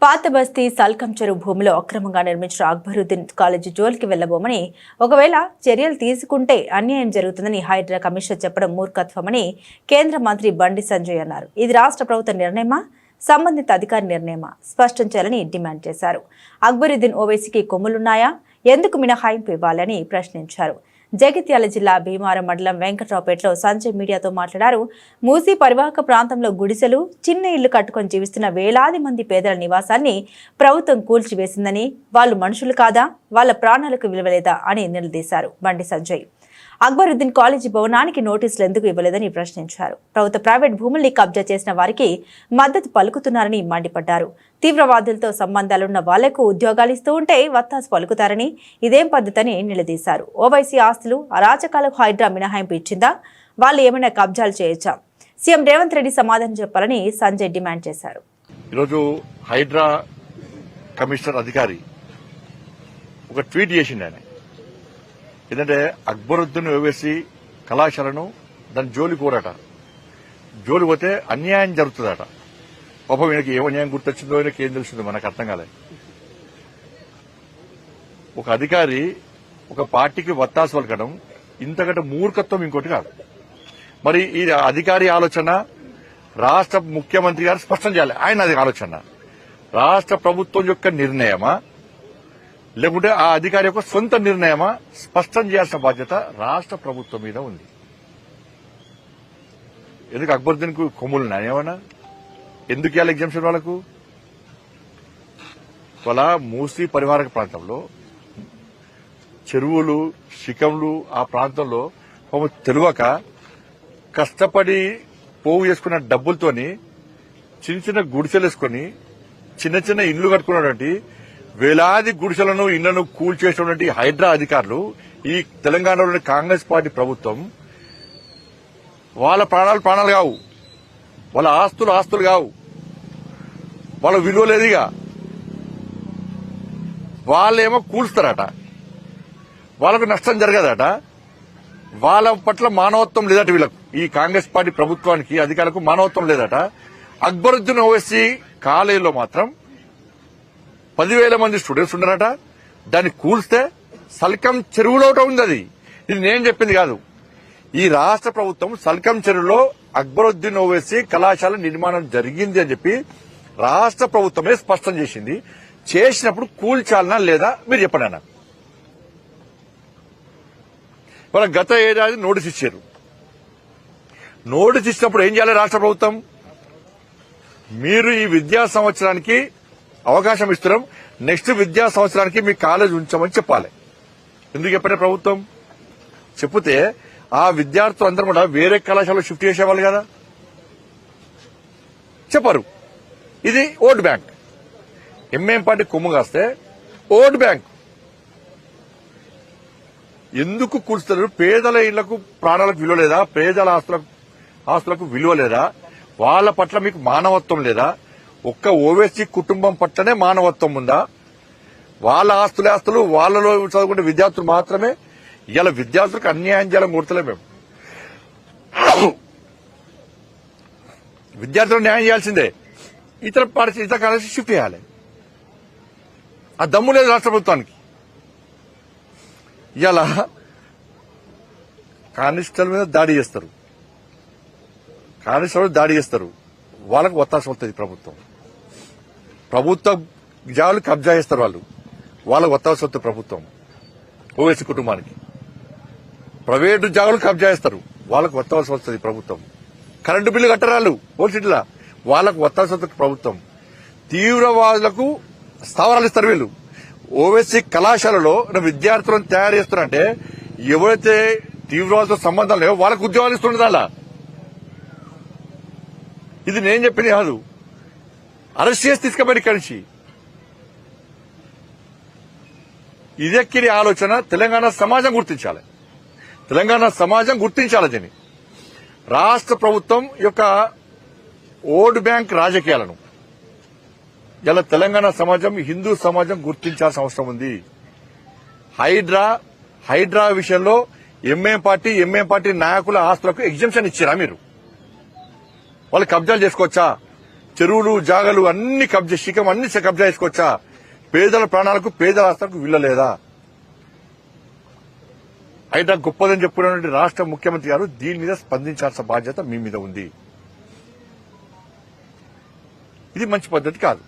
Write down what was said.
పాత బస్తీ సల్కంచెరు భూమిలో అక్రమంగా నిర్మించిన అక్బరుద్దీన్ కాలేజీ జోలికి వెళ్లబోమని, ఒకవేళ చర్యలు తీసుకుంటే అన్యాయం జరుగుతుందని హైడ్రా కమిషనర్ చెప్పడం మూర్ఖత్వమని కేంద్ర మంత్రి బండి సంజయ్ అన్నారు. ఇది రాష్ట్ర ప్రభుత్వ నిర్ణయమా, సంబంధిత అధికారి నిర్ణయమా స్పష్టం చేయాలని డిమాండ్ చేశారు. అక్బరుద్దీన్ ఓవైసీకి కొమ్ములున్నాయా, ఎందుకు మినహాయింపు ఇవ్వాలని ప్రశ్నించారు. జగిత్యాల జిల్లా భీమారం మండలం వెంకట్రావుపేటలో సంజయ్ మీడియాతో మాట్లాడారు. మూసీ పరివాహక ప్రాంతంలో గుడిసెలు, చిన్న ఇళ్లు కట్టుకొని జీవిస్తున్న వేలాది మంది పేదల నివాసాన్ని ప్రభుత్వం కూల్చివేసిందని, వాళ్ళు మనుషులు కాదా, వాళ్ళ ప్రాణాలకు విలువలేదా అని నిలదీశారు బండి సంజయ్. అక్బరుద్దీన్ కాలేజీ భవనానికి నోటీసులు ఎందుకు ఇవ్వలేదని ప్రశ్నించారు. ప్రభుత్వ ప్రైవేట్ భూముల్ని కబ్జా చేసిన వారికి మద్దతు పలుకుతున్నారని మండిపడ్డారు. తీవ్రవాదులతో సంబంధాలున్న వాళ్లకు ఉద్యోగాలు ఇస్తూ ఉంటే వత్తాసు పలుకుతారని, ఇదేం పద్ధతని నిలదీశారు. ఓవైసీ ఆస్తులు అరాచకాలకు హైడ్రా మినహాయింపు ఇచ్చిందా, వాళ్ళు ఏమైనా కబ్జాలు చేయొచ్చా, సీఎం రేవంత్ రెడ్డి సమాధానం చెప్పాలని సంజయ్ డిమాండ్ చేశారు. ఈరోజు హైడ్రా కమిషనర్ అధికారి ఒక ట్వీట్ చేసిండు. ఆయన ఏంటంటే అక్బరుద్దీన్ ఓవైసీ కళాశాలను దాని జోలి కోరట, జోలి పోతే అన్యాయం జరుగుతుందట. పాపం ఈయనకి ఏం అన్యాయం గుర్తొచ్చిందో ఆయనకి ఏం తెలుస్తుందో మనకు అర్థం కాలేదు. ఒక అధికారి ఒక పార్టీకి వత్తాసు పలకడం ఇంతకంటే మూర్ఖత్వం ఇంకోటి కాదు. మరి ఈ అధికారి ఆలోచన రాష్ట్ర ముఖ్యమంత్రి గారు స్పష్టం చేయాలి. ఆయన అది ఆలోచన రాష్ట్ర ప్రభుత్వం యొక్క నిర్ణయమా, లేకుంటే ఆ అధికారి యొక్క సొంత నిర్ణయమా స్పష్టం చేయాల్సిన బాధ్యత రాష్ట్ర ప్రభుత్వం మీద ఉంది. ఎందుకు అక్బరుద్దీన్ కు కొమ్ములున్నాయి ఏమన్నా, ఎందుకు ఇవ్వాలి ఎగ్జామ్షన్ వాళ్లకు? వాళ్ళ మూసీ పరివారక ప్రాంతంలో చెరువులు, శిఖంలు ఆ ప్రాంతంలో తెలియక కష్టపడి పోగు చేసుకున్న డబ్బులతోని చిన్న చిన్న గుడిసెలు వేసుకుని చిన్న చిన్న ఇళ్లు కట్టుకున్నటువంటి వేలాది గుడిసెలను, ఇళ్లను కూల్చేసినటువంటి హైడ్రా అధికారులు, ఈ తెలంగాణలోని కాంగ్రెస్ పార్టీ ప్రభుత్వం వాళ్ళ ప్రాణాలు ప్రాణాలు కావు, వాళ్ళ ఆస్తులు ఆస్తులు కావు, వాళ్ళ విలువ లేదుగా. వాళ్ళేమో కూల్స్తారట, వాళ్ళకు నష్టం జరగదట, వాళ్ళ పట్ల మానవత్వం లేదట. వీళ్ళకు ఈ కాంగ్రెస్ పార్టీ ప్రభుత్వానికి అధికారులకు మానవత్వం లేదట. అక్బరుద్దీన్ ఓవైసీ కాలేజీలో మాత్రం 10,000 మంది స్టూడెంట్స్ ఉన్నారట. దాన్ని కూల్స్తే సల్కం చెరువులో ఉంది. అది ఇది నేను చెప్పింది కాదు. ఈ రాష్ట్ర ప్రభుత్వం సల్కం చెరువులో అక్బరుద్దీన్ ఓవైసీ కళాశాల నిర్మాణం జరిగింది అని చెప్పి రాష్ట్ర ప్రభుత్వమే స్పష్టం చేసింది. చేసినప్పుడు కూల్చాలనా లేదా మీరు చెప్పండి అన్న. వాళ్ళ గత ఏడాది నోటీస్ ఇచ్చారు. నోటీస్ ఇచ్చినప్పుడు ఏం చేయాలి రాష్ట్ర ప్రభుత్వం? మీరు ఈ విద్యా సంవత్సరానికి అవకాశం ఇస్తున్నాం, నెక్స్ట్ విద్యా సంవత్సరానికి మీ కాలేజ్ ఉంచామని చెప్పాలి. ఎందుకు చెప్పిన ప్రభుత్వం చెప్తే ఆ విద్యార్థులు అందరూ కూడా వేరే కళాశాలలో షిఫ్ట్ చేసేవాళ్ళు కదా, చెప్పరు. ఇది ఓట్ బ్యాంక్. ఎంఏం పార్టీ కొమ్ము కాస్తే ఓట్ బ్యాంక్. ఎందుకు కూల్స్తారు? పేదల ఇళ్లకు ప్రాణాలకు విలువ లేదా? పేదల ఆస్తులకు విలువ లేదా? వాళ్ళ పట్ల మీకు మానవత్వం లేదా? ఒక్క ఓవైసీ కుటుంబం పట్లనే మానవత్వం ఉందా? వాళ్ళ ఆస్తులు వాళ్ళలో చదువుకునే విద్యార్థులు మాత్రమే. ఇలా విద్యార్థులకు అన్యాయం చేయాలని కోరుతలే మేము. విద్యార్థులకు న్యాయం చేయాల్సిందే. ఇతర కాలేజీ షిఫ్ట్ చేయాలి. ఆ దమ్ము లేదు రాష్ట్ర ప్రభుత్వానికి. ఇలా కానిస్టేబుల్ మీద దాడి చేస్తారు, కానిస్టేబుల్ దాడి చేస్తారు, వాళ్ళకు ఒత్తాసు వస్తుంది ప్రభుత్వం. ప్రభుత్వ జాగాలు కబ్జా చేస్తారు వాళ్ళకు ఒత్తాసు వస్తుంది ప్రభుత్వం. ఓవైసీ కుటుంబానికి ప్రైవేటు జాగాలు కబ్జా చేస్తారు, వాళ్ళకు ఒత్తాసు వస్తుంది ప్రభుత్వం. కరెంటు బిల్లు కట్టరాళ్ళు ఓల్సిటీలా, వాళ్ళకు ఒత్తాసు వస్తుంది ప్రభుత్వం. తీవ్రవాదులకు స్థావరాలు ఇస్తారు వీళ్ళు. ఓవైసీ కళాశాలలో విద్యార్థులను తయారు చేస్తున్నారంటే ఎవరైతే తీవ్రవాదులతో సంబంధం లేవో వాళ్ళకు ఉద్యోగాలు ఇస్తుండదు. అలా ఇది నేను చెప్పింది కాదు. అరెస్ట్ చేసి తీసుకుపోయి ఇక్కడి నుంచి. ఇదెక్కిరి ఆలోచన తెలంగాణ సమాజం గుర్తించాలి. తెలంగాణ సమాజం గుర్తించాలి దీన్ని. రాష్ట్ర ప్రభుత్వం యొక్క ఓట్ బ్యాంక్ రాజకీయాలను ఇలా తెలంగాణ సమాజం, హిందూ సమాజం గుర్తించాల్సిన అవసరం ఉంది. హైడ్రా విషయంలో ఎంఏం పార్టీ నాయకుల ఆస్తులకు ఎగ్జంప్షన్ ఇచ్చారా మీరు? వాళ్ళు కబ్జాలు చేసుకోవచ్చా? చెరువులు జాగలు అన్ని కబ్జా శిఖం అన్ని కబ్జా చేసుకోవచ్చా? పేదల ప్రాణాలకు పేదల ఆస్తులకు వీళ్ళలేదా? అయితే గొప్పదని చెప్పుకున్నటువంటి రాష్ట్ర ముఖ్యమంత్రి గారు దీని మీద స్పందించాల్సిన బాధ్యత మీ మీద ఉంది. ఇది మంచి పద్ధతి కాదు.